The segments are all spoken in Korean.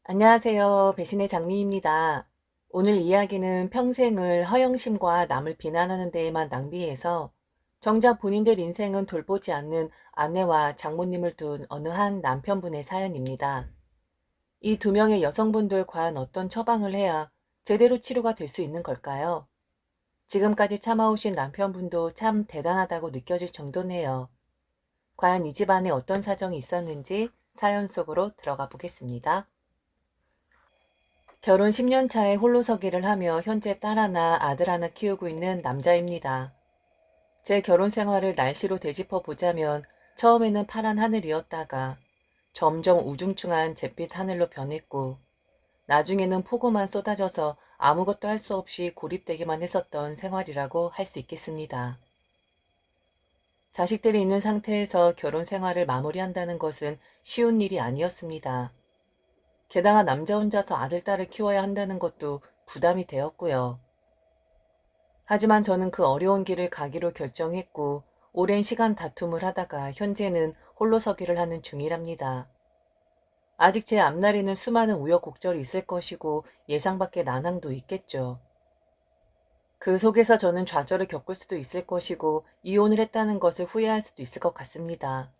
안녕하세요. 배신의 장미입니다. 오늘 이야기는 평생을 허영심과 남을 비난하는 데에만 낭비해서 정작 본인들 인생은 돌보지 않는 아내와 장모님을 둔 어느 한 남편분의 사연입니다. 이 두 명의 여성분들 과연 어떤 처방을 해야 제대로 치료가 될 수 있는 걸까요? 지금까지 참아오신 남편분도 참 대단하다고 느껴질 정도네요. 과연 이 집안에 어떤 사정이 있었는지 사연 속으로 들어가 보겠습니다. 결혼 10년 차에 홀로서기를 하며 현재 딸 하나, 아들 하나 키우고 있는 남자입니다. 제 결혼 생활을 날씨로 되짚어 보자면 처음에는 파란 하늘이었다가 점점 우중충한 잿빛 하늘로 변했고 나중에는 폭우만 쏟아져서 아무것도 할 수 없이 고립되기만 했었던 생활이라고 할 수 있겠습니다. 자식들이 있는 상태에서 결혼 생활을 마무리한다는 것은 쉬운 일이 아니었습니다. 게다가 남자 혼자서 아들, 딸을 키워야 한다는 것도 부담이 되었고요. 하지만 저는 그 어려운 길을 가기로 결정했고 오랜 시간 다툼을 하다가 현재는 홀로서기를 하는 중이랍니다. 아직 제 앞날에는 수많은 우여곡절이 있을 것이고 예상 밖의 난항도 있겠죠. 그 속에서 저는 좌절을 겪을 수도 있을 것이고 이혼을 했다는 것을 후회할 수도 있을 것 같습니다.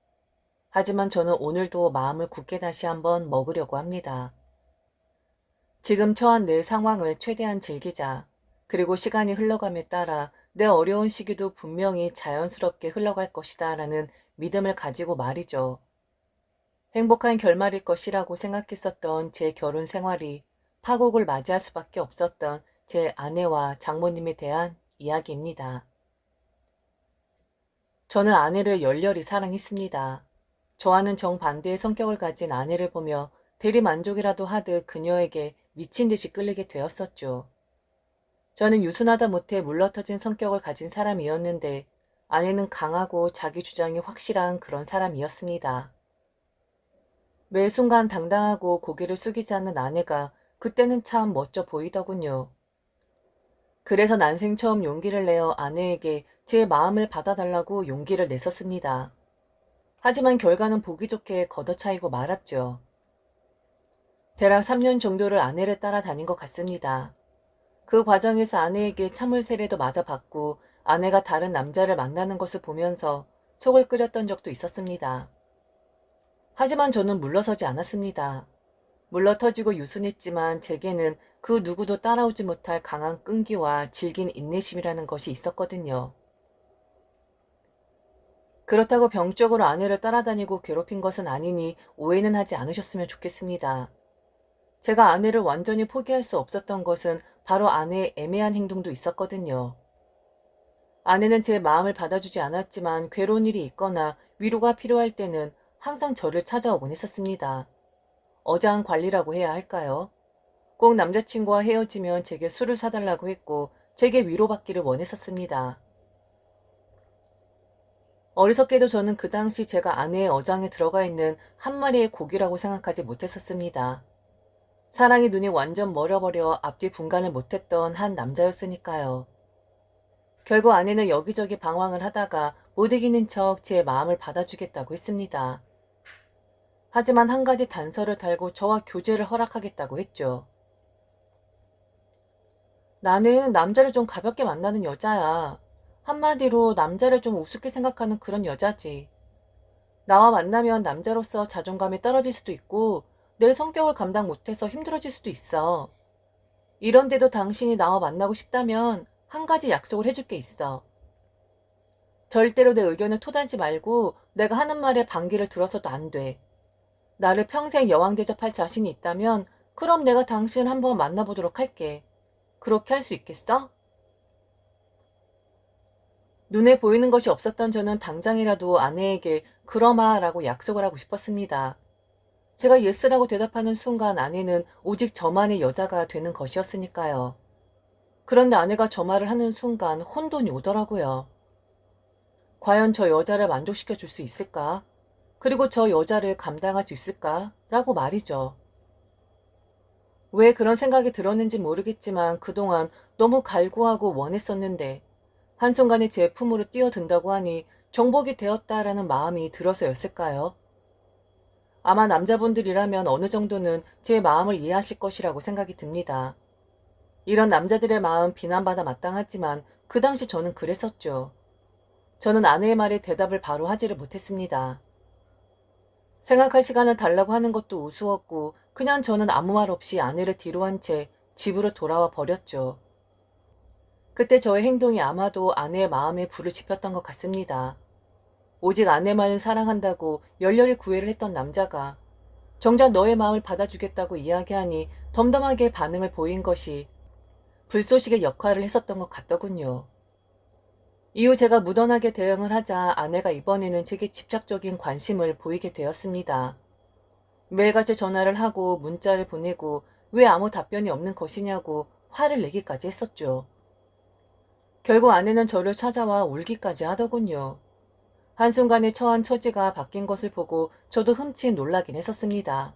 하지만 저는 오늘도 마음을 굳게 다시 한번 먹으려고 합니다. 지금 처한 내 상황을 최대한 즐기자. 그리고 시간이 흘러감에 따라 내 어려운 시기도 분명히 자연스럽게 흘러갈 것이다 라는 믿음을 가지고 말이죠. 행복한 결말일 것이라고 생각했었던 제 결혼 생활이 파국을 맞이할 수밖에 없었던 제 아내와 장모님에 대한 이야기입니다. 저는 아내를 열렬히 사랑했습니다. 저와는 정반대의 성격을 가진 아내를 보며 대리만족이라도 하듯 그녀에게 미친 듯이 끌리게 되었었죠. 저는 유순하다 못해 물러터진 성격을 가진 사람이었는데 아내는 강하고 자기 주장이 확실한 그런 사람이었습니다. 매 순간 당당하고 고개를 숙이지 않는 아내가 그때는 참 멋져 보이더군요. 그래서 난생 처음 용기를 내어 아내에게 제 마음을 받아달라고 용기를 냈었습니다. 하지만 결과는 보기 좋게 걷어차이고 말았죠. 대략 3년 정도를 아내를 따라다닌 것 같습니다. 그 과정에서 아내에게 찬물 세례도 맞아봤고 아내가 다른 남자를 만나는 것을 보면서 속을 끓였던 적도 있었습니다. 하지만 저는 물러서지 않았습니다. 물러터지고 유순했지만 제게는 그 누구도 따라오지 못할 강한 끈기와 질긴 인내심이라는 것이 있었거든요. 그렇다고 병적으로 아내를 따라다니고 괴롭힌 것은 아니니 오해는 하지 않으셨으면 좋겠습니다. 제가 아내를 완전히 포기할 수 없었던 것은 바로 아내의 애매한 행동도 있었거든요. 아내는 제 마음을 받아주지 않았지만 괴로운 일이 있거나 위로가 필요할 때는 항상 저를 찾아오곤 했었습니다. 어장 관리라고 해야 할까요? 꼭 남자친구와 헤어지면 제게 술을 사달라고 했고 제게 위로받기를 원했었습니다. 어리석게도 저는 그 당시 제가 아내의 어장에 들어가 있는 한 마리의 고기라고 생각하지 못했었습니다. 사랑의 눈이 완전 멀어버려 앞뒤 분간을 못했던 한 남자였으니까요. 결국 아내는 여기저기 방황을 하다가 못 이기는 척 제 마음을 받아주겠다고 했습니다. 하지만 한 가지 단서를 달고 저와 교제를 허락하겠다고 했죠. 나는 남자를 좀 가볍게 만나는 여자야. 한마디로 남자를 좀 우습게 생각하는 그런 여자지. 나와 만나면 남자로서 자존감이 떨어질 수도 있고 내 성격을 감당 못해서 힘들어질 수도 있어. 이런데도 당신이 나와 만나고 싶다면 한 가지 약속을 해줄 게 있어. 절대로 내 의견을 토달지 말고 내가 하는 말에 반기를 들어서도 안 돼. 나를 평생 여왕 대접할 자신이 있다면 그럼 내가 당신을 한번 만나보도록 할게. 그렇게 할 수 있겠어? 눈에 보이는 것이 없었던 저는 당장이라도 아내에게 그러마라고 약속을 하고 싶었습니다. 제가 예스라고 대답하는 순간 아내는 오직 저만의 여자가 되는 것이었으니까요. 그런데 아내가 저 말을 하는 순간 혼돈이 오더라고요. 과연 저 여자를 만족시켜 줄 수 있을까? 그리고 저 여자를 감당할 수 있을까? 라고 말이죠. 왜 그런 생각이 들었는지 모르겠지만 그동안 너무 갈구하고 원했었는데 한순간에 제 품으로 뛰어든다고 하니 정복이 되었다라는 마음이 들어서였을까요? 아마 남자분들이라면 어느 정도는 제 마음을 이해하실 것이라고 생각이 듭니다. 이런 남자들의 마음 비난받아 마땅하지만 그 당시 저는 그랬었죠. 저는 아내의 말에 대답을 바로 하지를 못했습니다. 생각할 시간을 달라고 하는 것도 우스웠고 그냥 저는 아무 말 없이 아내를 뒤로 한 채 집으로 돌아와 버렸죠. 그때 저의 행동이 아마도 아내의 마음에 불을 지폈던 것 같습니다. 오직 아내만을 사랑한다고 열렬히 구애를 했던 남자가 정작 너의 마음을 받아주겠다고 이야기하니 덤덤하게 반응을 보인 것이 불쏘시개 역할을 했었던 것 같더군요. 이후 제가 무던하게 대응을 하자 아내가 이번에는 제게 집착적인 관심을 보이게 되었습니다. 매일같이 전화를 하고 문자를 보내고 왜 아무 답변이 없는 것이냐고 화를 내기까지 했었죠. 결국 아내는 저를 찾아와 울기까지 하더군요. 한순간에 처한 처지가 바뀐 것을 보고 저도 흠칫 놀라긴 했었습니다.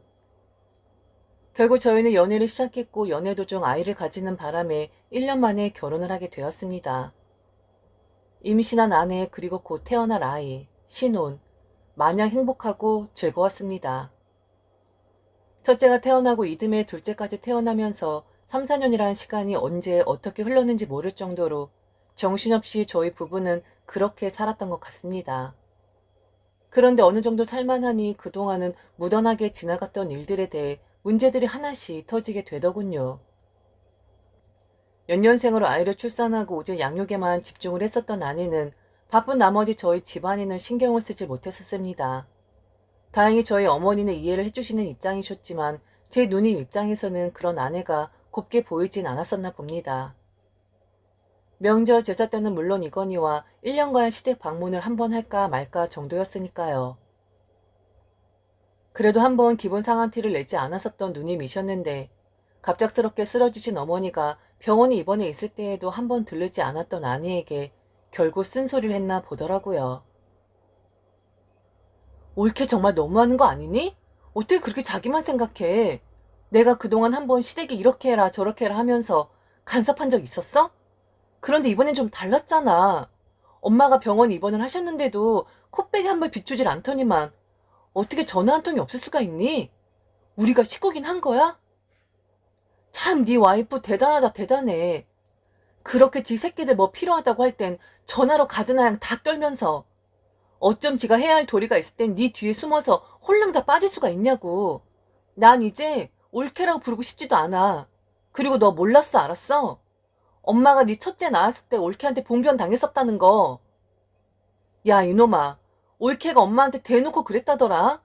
결국 저희는 연애를 시작했고 연애 도중 아이를 가지는 바람에 1년 만에 결혼을 하게 되었습니다. 임신한 아내 그리고 곧 태어날 아이, 신혼, 마냥 행복하고 즐거웠습니다. 첫째가 태어나고 이듬해 둘째까지 태어나면서 3, 4년이라는 시간이 언제 어떻게 흘렀는지 모를 정도로 정신없이 저희 부부는 그렇게 살았던 것 같습니다. 그런데 어느 정도 살만하니 그동안은 무던하게 지나갔던 일들에 대해 문제들이 하나씩 터지게 되더군요. 연년생으로 아이를 출산하고 오직 양육에만 집중을 했었던 아내는 바쁜 나머지 저희 집안에는 신경을 쓰지 못했었습니다. 다행히 저희 어머니는 이해를 해주시는 입장이셨지만 제 누님 입장에서는 그런 아내가 곱게 보이진 않았었나 봅니다. 명절 제사 때는 물론이거니와 1년간 시댁 방문을 한 번 할까 말까 정도였으니까요. 그래도 한번 기분 상한 티를 내지 않았었던 누님이셨는데 갑작스럽게 쓰러지신 어머니가 병원에 입원해 있을 때에도 한 번 들르지 않았던 아내에게 결국 쓴소리를 했나 보더라고요. 올케 정말 너무하는 거 아니니? 어떻게 그렇게 자기만 생각해? 내가 그동안 한 번 시댁에 이렇게 해라 저렇게 해라 하면서 간섭한 적 있었어? 그런데 이번엔 좀 달랐잖아. 엄마가 병원 입원을 하셨는데도 코빼기 한 번 비추질 않더니만 어떻게 전화 한 통이 없을 수가 있니? 우리가 식구긴 한 거야? 참 네 와이프 대단하다 대단해. 그렇게 지 새끼들 뭐 필요하다고 할 땐 전화로 가즈나양 다 떨면서 어쩜 지가 해야 할 도리가 있을 땐 네 뒤에 숨어서 홀랑 다 빠질 수가 있냐고. 난 이제 올케라고 부르고 싶지도 않아. 그리고 너 몰랐어 알았어? 엄마가 네 첫째 낳았을 때 올케한테 봉변 당했었다는 거. 야 이놈아, 올케가 엄마한테 대놓고 그랬다더라.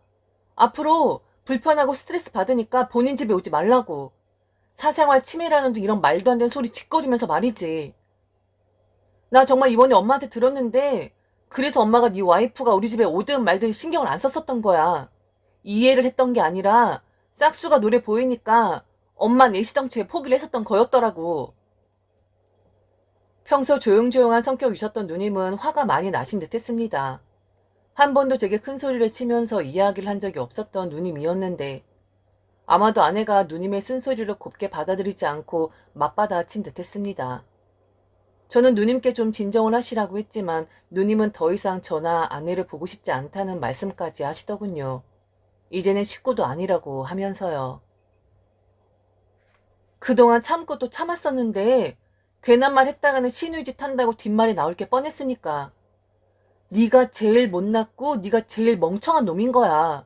앞으로 불편하고 스트레스 받으니까 본인 집에 오지 말라고. 사생활 침해라는 이런 말도 안 되는 소리 짓거리면서 말이지. 나 정말 이번에 엄마한테 들었는데 그래서 엄마가 네 와이프가 우리 집에 오든 말든 신경을 안 썼었던 거야. 이해를 했던 게 아니라 싹수가 노래 보이니까 엄마 내시덩치에 포기를 했었던 거였더라고. 평소 조용조용한 성격이셨던 누님은 화가 많이 나신 듯 했습니다. 한 번도 제게 큰 소리를 치면서 이야기를 한 적이 없었던 누님이었는데 아마도 아내가 누님의 쓴소리를 곱게 받아들이지 않고 맞받아친 듯 했습니다. 저는 누님께 좀 진정을 하시라고 했지만 누님은 더 이상 저나 아내를 보고 싶지 않다는 말씀까지 하시더군요. 이제는 식구도 아니라고 하면서요. 그동안 참고 또 참았었는데 괜한 말 했다가는 신의짓 한다고 뒷말이 나올 게 뻔했으니까. 네가 제일 못났고 네가 제일 멍청한 놈인 거야.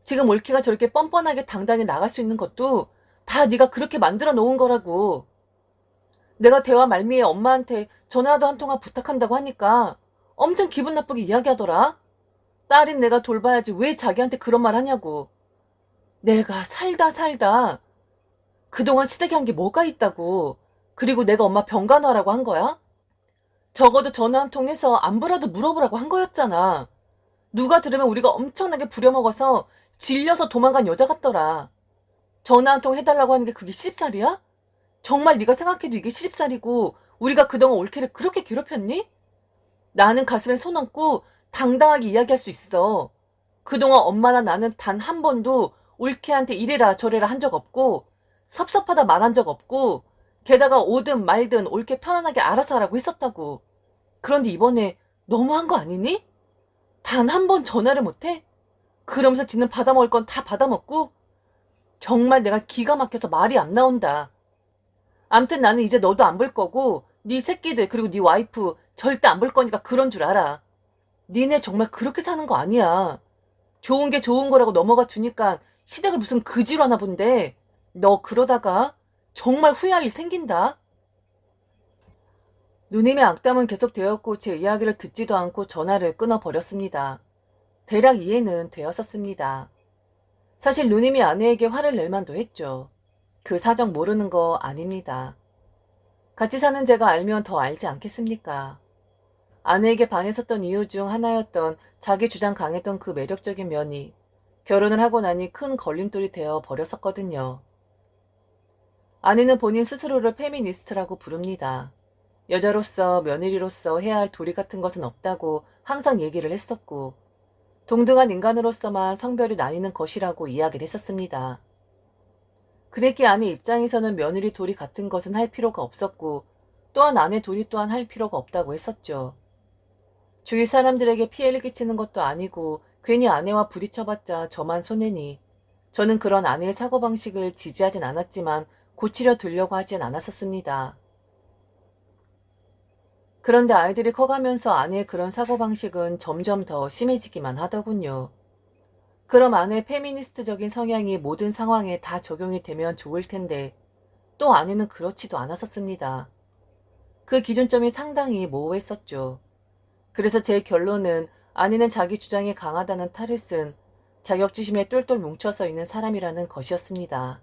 지금 올케가 저렇게 뻔뻔하게 당당히 나갈 수 있는 것도 다 네가 그렇게 만들어 놓은 거라고. 내가 대화 말미에 엄마한테 전화라도 한 통화 부탁한다고 하니까 엄청 기분 나쁘게 이야기하더라. 딸인 내가 돌봐야지 왜 자기한테 그런 말 하냐고. 내가 살다 그동안 시댁에 한 게 뭐가 있다고. 그리고 내가 엄마 병간호하라고 한 거야? 적어도 전화 한 통 해서 안부라도 물어보라고 한 거였잖아. 누가 들으면 우리가 엄청나게 부려먹어서 질려서 도망간 여자 같더라. 전화 한 통 해달라고 하는 게 그게 시집살이야? 정말 네가 생각해도 이게 시집살이고 우리가 그동안 올케를 그렇게 괴롭혔니? 나는 가슴에 손 얹고 당당하게 이야기할 수 있어. 그동안 엄마나 나는 단 한 번도 올케한테 이래라 저래라 한 적 없고 섭섭하다 말한 적 없고 게다가 오든 말든 올케 편안하게 알아서 하라고 했었다고. 그런데 이번에 너무한 거 아니니? 단 한 번 전화를 못해? 그러면서 지는 받아먹을 건 다 받아먹고? 정말 내가 기가 막혀서 말이 안 나온다. 암튼 나는 이제 너도 안 볼 거고 네 새끼들 그리고 네 와이프 절대 안 볼 거니까 그런 줄 알아. 니네 정말 그렇게 사는 거 아니야. 좋은 게 좋은 거라고 넘어가 주니까 시댁을 무슨 그지로 하나 본데 너 그러다가 정말 후회할 일 생긴다. 누님의 악담은 계속되었고 제 이야기를 듣지도 않고 전화를 끊어버렸습니다. 대략 이해는 되었었습니다. 사실 누님이 아내에게 화를 낼 만도 했죠. 그 사정 모르는 거 아닙니다. 같이 사는 제가 알면 더 알지 않겠습니까? 아내에게 반했었던 이유 중 하나였던 자기 주장 강했던 그 매력적인 면이 결혼을 하고 나니 큰 걸림돌이 되어 버렸었거든요. 아내는 본인 스스로를 페미니스트라고 부릅니다. 여자로서 며느리로서 해야 할 도리 같은 것은 없다고 항상 얘기를 했었고 동등한 인간으로서만 성별이 나뉘는 것이라고 이야기를 했었습니다. 그랬기에 아내 입장에서는 며느리 도리 같은 것은 할 필요가 없었고 또한 아내 도리 또한 할 필요가 없다고 했었죠. 주위 사람들에게 피해를 끼치는 것도 아니고 괜히 아내와 부딪혀봤자 저만 손해니 저는 그런 아내의 사고방식을 지지하진 않았지만 고치려 들려고 하진 않았었습니다. 그런데 아이들이 커가면서 아내의 그런 사고방식은 점점 더 심해지기만 하더군요. 그럼 아내의 페미니스트적인 성향이 모든 상황에 다 적용이 되면 좋을 텐데 또 아내는 그렇지도 않았었습니다. 그 기준점이 상당히 모호했었죠. 그래서 제 결론은 아내는 자기 주장이 강하다는 탈을 쓴 자격지심에 똘똘 뭉쳐서 있는 사람이라는 것이었습니다.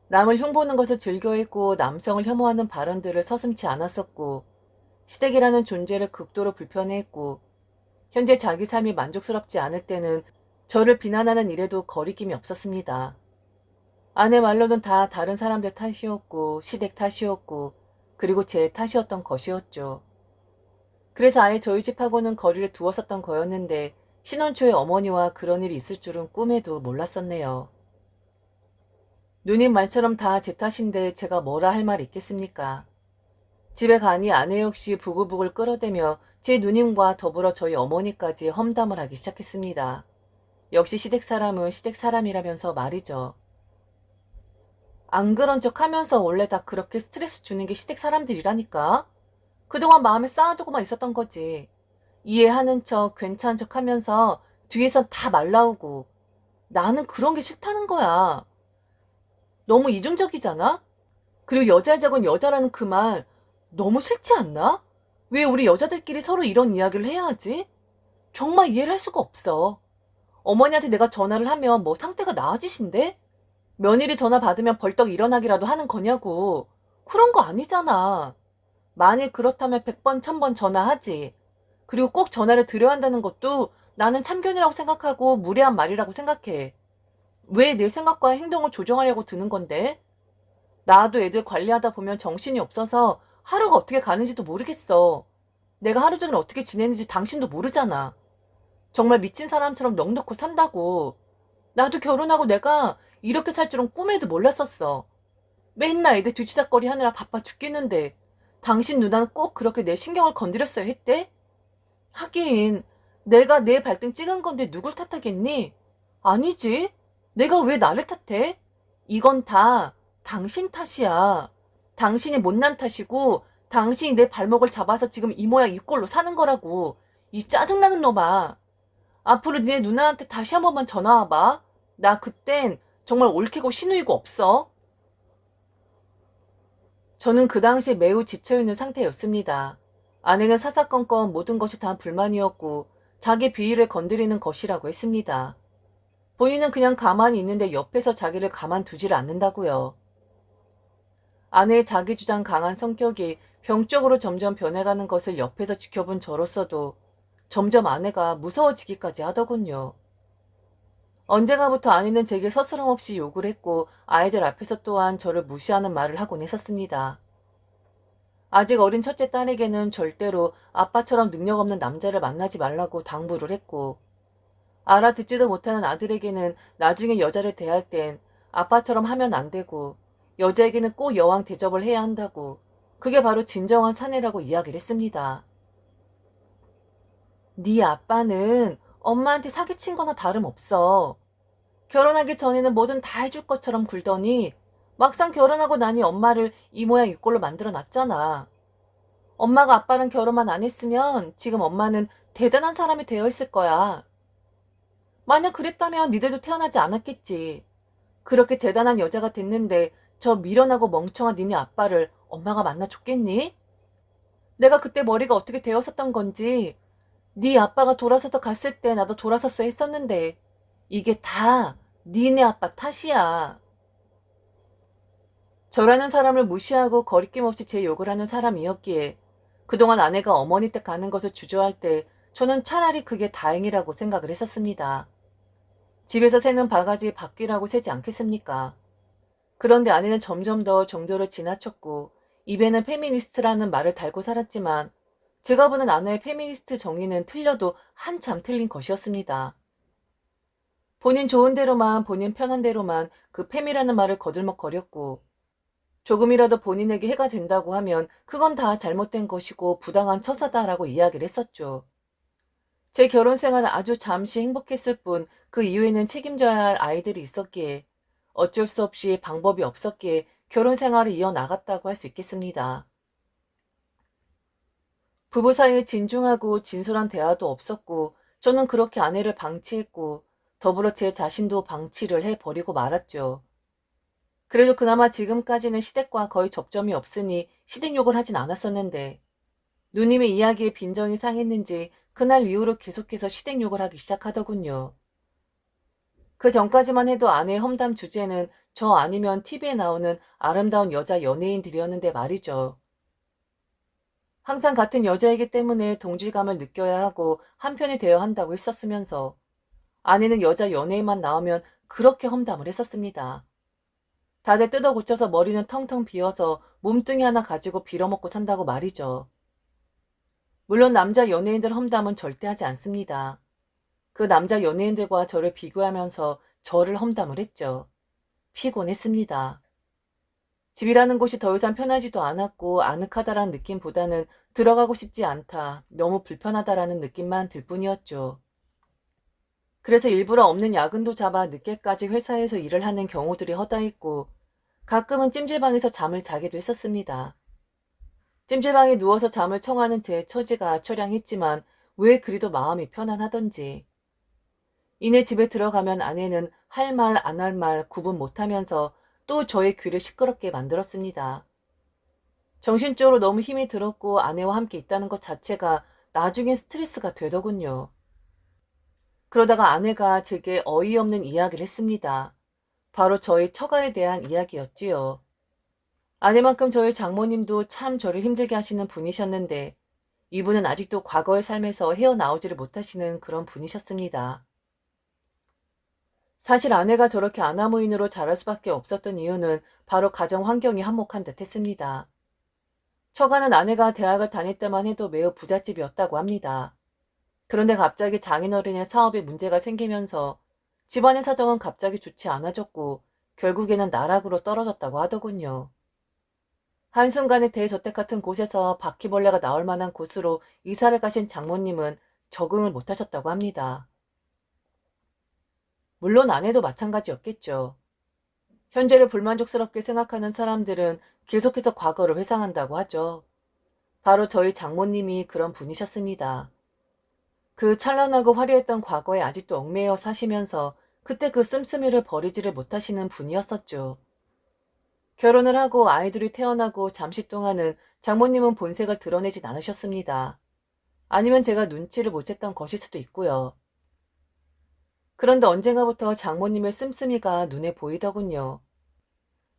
남을 흉보는 것을 즐겨했고 남성을 혐오하는 발언들을 서슴지 않았었고 시댁이라는 존재를 극도로 불편해했고 현재 자기 삶이 만족스럽지 않을 때는 저를 비난하는 일에도 거리낌이 없었습니다. 아내 말로는 다 다른 사람들 탓이었고 시댁 탓이었고 그리고 제 탓이었던 것이었죠. 그래서 아예 저희 집하고는 거리를 두었었던 거였는데 신혼 초에 어머니와 그런 일이 있을 줄은 꿈에도 몰랐었네요. 누님 말처럼 다 제 탓인데 제가 뭐라 할 말 있겠습니까? 집에 가니 아내 역시 부글부글 끓어대며 제 누님과 더불어 저희 어머니까지 험담을 하기 시작했습니다. 역시 시댁 사람은 시댁 사람이라면서 말이죠. 안 그런 척 하면서 원래 다 그렇게 스트레스 주는 게 시댁 사람들이라니까? 그동안 마음에 쌓아두고만 있었던 거지. 이해하는 척, 괜찮은 척 하면서 뒤에선 다 말 나오고. 나는 그런 게 싫다는 거야. 너무 이중적이잖아? 그리고 여자의 적은 여자라는 그 말 너무 싫지 않나? 왜 우리 여자들끼리 서로 이런 이야기를 해야 하지? 정말 이해를 할 수가 없어. 어머니한테 내가 전화를 하면 뭐 상태가 나아지신대? 며느리 전화 받으면 벌떡 일어나기라도 하는 거냐고. 그런 거 아니잖아. 만일 그렇다면 100번, 1000번 전화하지. 그리고 꼭 전화를 드려야 한다는 것도 나는 참견이라고 생각하고 무례한 말이라고 생각해. 왜 내 생각과 행동을 조정하려고 드는 건데? 나도 애들 관리하다 보면 정신이 없어서 하루가 어떻게 가는지도 모르겠어. 내가 하루 종일 어떻게 지내는지 당신도 모르잖아. 정말 미친 사람처럼 넋놓고 산다고. 나도 결혼하고 내가 이렇게 살 줄은 꿈에도 몰랐었어. 맨날 애들 뒤치다꺼리 하느라 바빠 죽겠는데 당신 누나는 꼭 그렇게 내 신경을 건드렸어야 했대? 하긴 내가 내 발등 찍은 건데 누굴 탓하겠니? 아니지. 내가 왜 나를 탓해? 이건 다 당신 탓이야. 당신이 못난 탓이고 당신이 내 발목을 잡아서 지금 이 모양 이 꼴로 사는 거라고. 이 짜증나는 놈아. 앞으로 니네 누나한테 다시 한 번만 전화 와봐. 나 그땐 정말 옳게고 시누이고 없어. 저는 그 당시 매우 지쳐있는 상태였습니다. 아내는 사사건건 모든 것이 다 불만이었고 자기 비위를 건드리는 것이라고 했습니다. 본인은 그냥 가만히 있는데 옆에서 자기를 가만두지를 않는다고요. 아내의 자기 주장 강한 성격이 병적으로 점점 변해가는 것을 옆에서 지켜본 저로서도 점점 아내가 무서워지기까지 하더군요. 언젠가부터 아내는 제게 서스럼 없이 욕을 했고 아이들 앞에서 또한 저를 무시하는 말을 하곤 했었습니다. 아직 어린 첫째 딸에게는 절대로 아빠처럼 능력 없는 남자를 만나지 말라고 당부를 했고 알아듣지도 못하는 아들에게는 나중에 여자를 대할 땐 아빠처럼 하면 안 되고 여자에게는 꼭 여왕 대접을 해야 한다고 그게 바로 진정한 사내라고 이야기를 했습니다. 네 아빠는 엄마한테 사기친 거나 다름없어. 결혼하기 전에는 뭐든 다 해줄 것처럼 굴더니 막상 결혼하고 나니 엄마를 이 모양 이 꼴로 만들어 놨잖아. 엄마가 아빠랑 결혼만 안 했으면 지금 엄마는 대단한 사람이 되어 있을 거야. 만약 그랬다면 니들도 태어나지 않았겠지. 그렇게 대단한 여자가 됐는데 저 미련하고 멍청한 니네 아빠를 엄마가 만나줬겠니? 내가 그때 머리가 어떻게 되었었던 건지 네 아빠가 돌아서서 갔을 때 나도 돌아섰어 했었는데 이게 다 니네 아빠 탓이야. 저라는 사람을 무시하고 거리낌 없이 제 욕을 하는 사람이었기에 그동안 아내가 어머니 댁 가는 것을 주저할 때 저는 차라리 그게 다행이라고 생각을 했었습니다. 집에서 새는 바가지 밖이라고 새지 않겠습니까? 그런데 아내는 점점 더 정도를 지나쳤고 입에는 페미니스트라는 말을 달고 살았지만 제가 보는 아내의 페미니스트 정의는 틀려도 한참 틀린 것이었습니다. 본인 좋은 대로만 본인 편한 대로만 그 페미라는 말을 거들먹거렸고 조금이라도 본인에게 해가 된다고 하면 그건 다 잘못된 것이고 부당한 처사다라고 이야기를 했었죠. 제 결혼 생활은 아주 잠시 행복했을 뿐 그 이후에는 책임져야 할 아이들이 있었기에 어쩔 수 없이 방법이 없었기에 결혼 생활을 이어나갔다고 할 수 있겠습니다. 부부 사이에 진중하고 진솔한 대화도 없었고 저는 그렇게 아내를 방치했고 더불어 제 자신도 방치를 해버리고 말았죠. 그래도 그나마 지금까지는 시댁과 거의 접점이 없으니 시댁욕을 하진 않았었는데 누님의 이야기에 빈정이 상했는지 그날 이후로 계속해서 시댁욕을 하기 시작하더군요. 그 전까지만 해도 아내의 험담 주제는 저 아니면 TV에 나오는 아름다운 여자 연예인들이었는데 말이죠. 항상 같은 여자이기 때문에 동질감을 느껴야 하고 한편이 되어야 한다고 했었으면서 아내는 여자 연예인만 나오면 그렇게 험담을 했었습니다. 다들 뜯어 고쳐서 머리는 텅텅 비어서 몸뚱이 하나 가지고 빌어먹고 산다고 말이죠. 물론 남자 연예인들 험담은 절대 하지 않습니다. 그 남자 연예인들과 저를 비교하면서 저를 험담을 했죠. 피곤했습니다. 집이라는 곳이 더 이상 편하지도 않았고 아늑하다라는 느낌보다는 들어가고 싶지 않다, 너무 불편하다라는 느낌만 들 뿐이었죠. 그래서 일부러 없는 야근도 잡아 늦게까지 회사에서 일을 하는 경우들이 허다했고 가끔은 찜질방에서 잠을 자기도 했었습니다. 찜질방에 누워서 잠을 청하는 제 처지가 처량했지만 왜 그리도 마음이 편안하던지. 이내 집에 들어가면 아내는 할 말 안 할 말 구분 못하면서 또 저의 귀를 시끄럽게 만들었습니다. 정신적으로 너무 힘이 들었고 아내와 함께 있다는 것 자체가 나중엔 스트레스가 되더군요. 그러다가 아내가 제게 어이없는 이야기를 했습니다. 바로 저의 처가에 대한 이야기였지요. 아내만큼 저희 장모님도 참 저를 힘들게 하시는 분이셨는데 이분은 아직도 과거의 삶에서 헤어나오지를 못하시는 그런 분이셨습니다. 사실 아내가 저렇게 아나무인으로 자랄 수밖에 없었던 이유는 바로 가정 환경이 한몫한 듯 했습니다. 처가는 아내가 대학을 다닐 때만 해도 매우 부잣집이었다고 합니다. 그런데 갑자기 장인어른의 사업에 문제가 생기면서 집안의 사정은 갑자기 좋지 않아졌고 결국에는 나락으로 떨어졌다고 하더군요. 한순간에 대저택 같은 곳에서 바퀴벌레가 나올 만한 곳으로 이사를 가신 장모님은 적응을 못하셨다고 합니다. 물론 아내도 마찬가지였겠죠. 현재를 불만족스럽게 생각하는 사람들은 계속해서 과거를 회상한다고 하죠. 바로 저희 장모님이 그런 분이셨습니다. 그 찬란하고 화려했던 과거에 아직도 얽매여 사시면서 그때 그 씀씀이를 버리지를 못하시는 분이었었죠. 결혼을 하고 아이들이 태어나고 잠시 동안은 장모님은 본색을 드러내진 않으셨습니다. 아니면 제가 눈치를 못 챘던 것일 수도 있고요. 그런데 언젠가부터 장모님의 씀씀이가 눈에 보이더군요.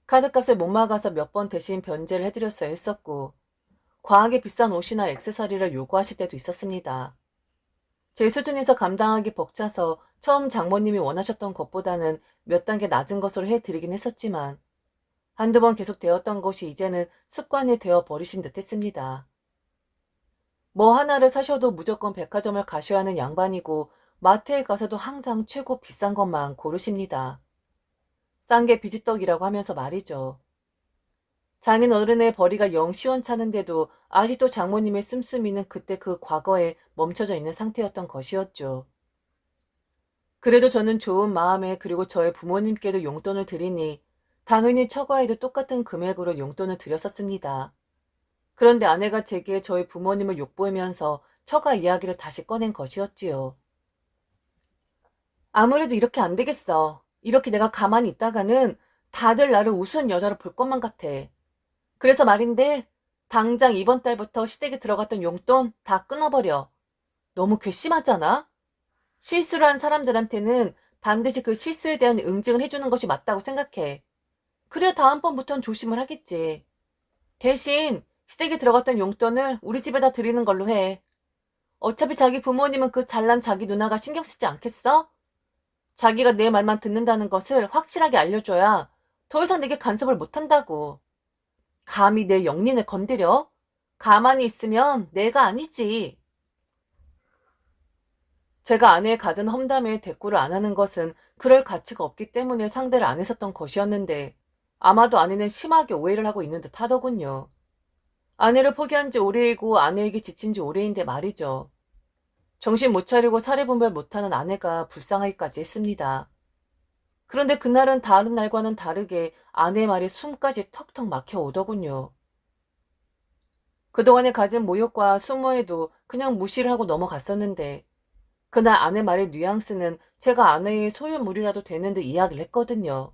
카드값을 못 막아서 몇 번 대신 변제를 해드렸어야 했었고 과하게 비싼 옷이나 액세서리를 요구하실 때도 있었습니다. 제 수준에서 감당하기 벅차서 처음 장모님이 원하셨던 것보다는 몇 단계 낮은 것으로 해드리긴 했었지만 한두 번 계속 되었던 것이 이제는 습관이 되어 버리신 듯 했습니다. 뭐 하나를 사셔도 무조건 백화점을 가셔야 하는 양반이고 마트에 가서도 항상 최고 비싼 것만 고르십니다. 싼 게 비지떡이라고 하면서 말이죠. 장인 어른의 벌이가 영 시원찮은데도 아직도 장모님의 씀씀이는 그때 그 과거에 멈춰져 있는 상태였던 것이었죠. 그래도 저는 좋은 마음에 그리고 저의 부모님께도 용돈을 드리니 당연히 처가에도 똑같은 금액으로 용돈을 드렸었습니다. 그런데 아내가 제게 저희 부모님을 욕보이면서 처가 이야기를 다시 꺼낸 것이었지요. 아무래도 이렇게 안 되겠어. 이렇게 내가 가만히 있다가는 다들 나를 우스운 여자로 볼 것만 같아. 그래서 말인데 당장 이번 달부터 시댁에 들어갔던 용돈 다 끊어버려. 너무 괘씸하잖아? 실수를 한 사람들한테는 반드시 그 실수에 대한 응징을 해주는 것이 맞다고 생각해. 그래야 다음번부턴 조심을 하겠지. 대신 시댁에 들어갔던 용돈을 우리 집에다 드리는 걸로 해. 어차피 자기 부모님은 그 잘난 자기 누나가 신경 쓰지 않겠어? 자기가 내 말만 듣는다는 것을 확실하게 알려줘야 더 이상 내게 간섭을 못한다고. 감히 내 영린을 건드려? 가만히 있으면 내가 아니지. 제가 아내의 갖은 험담에 대꾸를 안 하는 것은 그럴 가치가 없기 때문에 상대를 안 했었던 것이었는데 아마도 아내는 심하게 오해를 하고 있는 듯 하더군요. 아내를 포기한 지 오래이고 아내에게 지친 지 오래인데 말이죠. 정신 못 차리고 사리분별 못하는 아내가 불쌍하기까지 했습니다. 그런데 그날은 다른 날과는 다르게 아내의 말에 숨까지 턱턱 막혀 오더군요. 그동안에 가진 모욕과 수모에도 그냥 무시를 하고 넘어갔었는데 그날 아내 말의 뉘앙스는 제가 아내의 소유물이라도 되는 듯 이야기를 했거든요.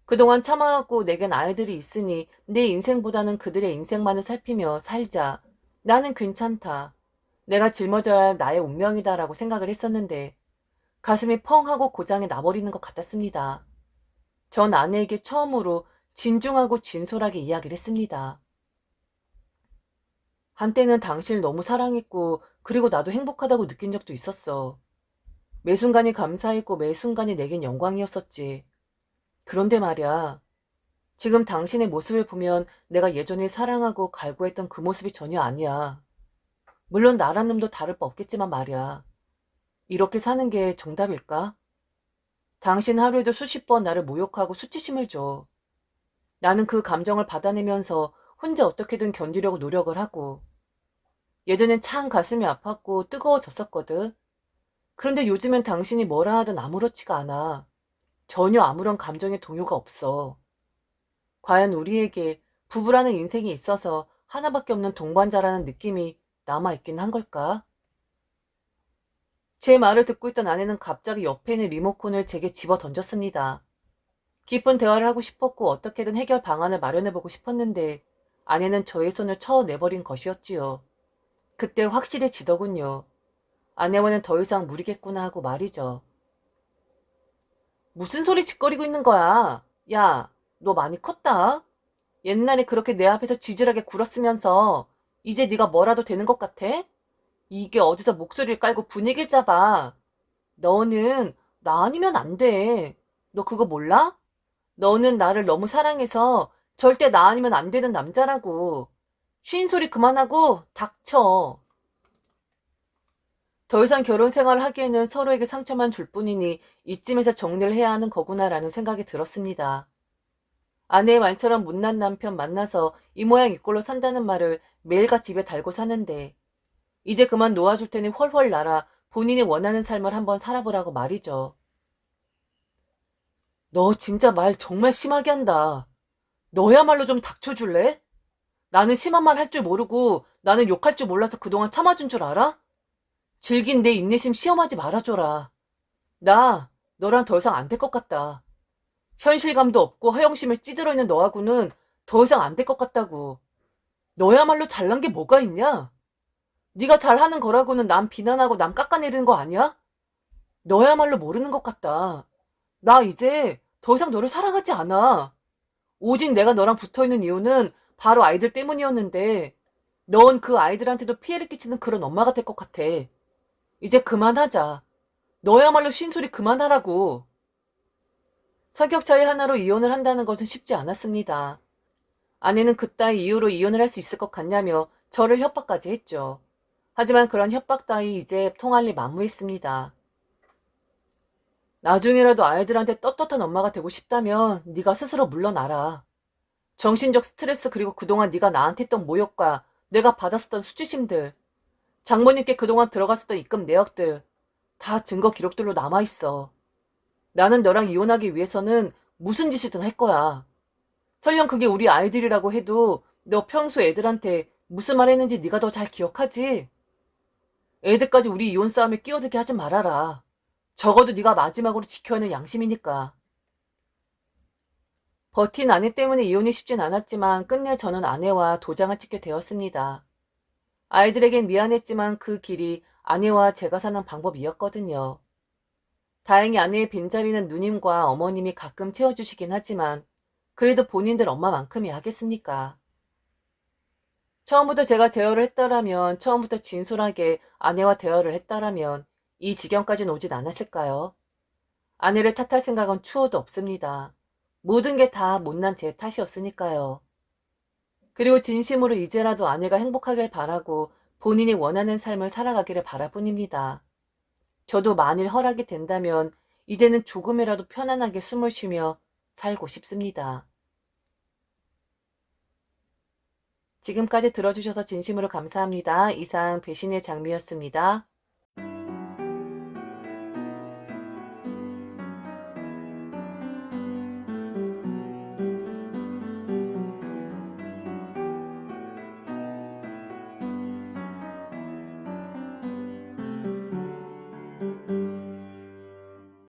그동안 참아왔고 내겐 아이들이 있으니 내 인생보다는 그들의 인생만을 살피며 살자. 나는 괜찮다. 내가 짊어져야 할 나의 운명이다라고 생각을 했었는데 가슴이 펑 하고 고장이 나버리는 것 같았습니다. 전 아내에게 처음으로 진중하고 진솔하게 이야기를 했습니다. 한때는 당신을 너무 사랑했고 그리고 나도 행복하다고 느낀 적도 있었어. 매 순간이 감사했고 매 순간이 내겐 영광이었었지. 그런데 말야, 지금 당신의 모습을 보면 내가 예전에 사랑하고 갈구했던 그 모습이 전혀 아니야. 물론 나란 놈도 다를 바 없겠지만 말이야. 이렇게 사는 게 정답일까? 당신 하루에도 수십 번 나를 모욕하고 수치심을 줘. 나는 그 감정을 받아내면서 혼자 어떻게든 견디려고 노력을 하고. 예전엔 참 가슴이 아팠고 뜨거워졌었거든. 그런데 요즘엔 당신이 뭐라 하든 아무렇지가 않아. 전혀 아무런 감정의 동요가 없어. 과연 우리에게 부부라는 인생이 있어서 하나밖에 없는 동반자라는 느낌이 남아있긴 한 걸까? 제 말을 듣고 있던 아내는 갑자기 옆에 있는 리모컨을 제게 집어 던졌습니다. 깊은 대화를 하고 싶었고 어떻게든 해결 방안을 마련해보고 싶었는데 아내는 저의 손을 쳐내버린 것이었지요. 그때 확실해지더군요. 아내와는 더 이상 무리겠구나 하고 말이죠. 무슨 소리 짓거리고 있는 거야? 야, 너 많이 컸다? 옛날에 그렇게 내 앞에서 지질하게 굴었으면서 이제 네가 뭐라도 되는 것 같아? 이게 어디서 목소리를 깔고 분위기를 잡아. 너는 나 아니면 안 돼. 너 그거 몰라? 너는 나를 너무 사랑해서 절대 나 아니면 안 되는 남자라고. 쉰 소리 그만하고 닥쳐. 더 이상 결혼 생활을 하기에는 서로에게 상처만 줄 뿐이니 이쯤에서 정리를 해야 하는 거구나라는 생각이 들었습니다. 아내의 말처럼 못난 남편 만나서 이 모양 이 꼴로 산다는 말을 매일같이 입에 달고 사는데 이제 그만 놓아줄 테니 훨훨 날아 본인이 원하는 삶을 한번 살아보라고 말이죠. 너 진짜 말 정말 심하게 한다. 너야말로 좀 닥쳐줄래? 나는 심한 말 할 줄 모르고 나는 욕할 줄 몰라서 그동안 참아준 줄 알아? 질긴 내 인내심 시험하지 말아줘라. 나 너랑 더 이상 안 될 것 같다. 현실감도 없고 허영심을 찌들어 있는 너하고는 더 이상 안 될 것 같다고. 너야말로 잘난 게 뭐가 있냐? 네가 잘하는 거라고는 남 비난하고 남 깎아내리는 거 아니야? 너야말로 모르는 것 같다. 나 이제 더 이상 너를 사랑하지 않아. 오직 내가 너랑 붙어있는 이유는 바로 아이들 때문이었는데 넌 그 아이들한테도 피해를 끼치는 그런 엄마가 될 것 같아. 이제 그만하자. 너야말로 쉰소리 그만하라고. 성격 차이 하나로 이혼을 한다는 것은 쉽지 않았습니다. 아내는 그따위 이유로 이혼을 할 수 있을 것 같냐며 저를 협박까지 했죠. 하지만 그런 협박 따위 이제 통할 리 만무했습니다. 나중에라도 아이들한테 떳떳한 엄마가 되고 싶다면 네가 스스로 물러나라. 정신적 스트레스 그리고 그동안 네가 나한테 했던 모욕과 내가 받았었던 수치심들, 장모님께 그동안 들어갔었던 입금 내역들 다 증거 기록들로 남아있어. 나는 너랑 이혼하기 위해서는 무슨 짓이든 할 거야. 설령 그게 우리 아이들이라고 해도 너 평소 애들한테 무슨 말 했는지 네가 더 잘 기억하지? 애들까지 우리 이혼 싸움에 끼어들게 하지 말아라. 적어도 네가 마지막으로 지켜야 하는 양심이니까. 버틴 아내 때문에 이혼이 쉽진 않았지만 끝내 저는 아내와 도장을 찍게 되었습니다. 아이들에겐 미안했지만 그 길이 아내와 제가 사는 방법이었거든요. 다행히 아내의 빈자리는 누님과 어머님이 가끔 채워주시긴 하지만 그래도 본인들 엄마만큼이 하겠습니까? 처음부터 제가 대화를 했다라면, 처음부터 진솔하게 아내와 대화를 했다라면 이 지경까지는 오진 않았을까요? 아내를 탓할 생각은 추호도 없습니다. 모든 게 다 못난 제 탓이었으니까요. 그리고 진심으로 이제라도 아내가 행복하길 바라고 본인이 원하는 삶을 살아가기를 바랄 뿐입니다. 저도 만일 허락이 된다면 이제는 조금이라도 편안하게 숨을 쉬며 살고 싶습니다. 지금까지 들어주셔서 진심으로 감사합니다. 이상 배신의 장미였습니다.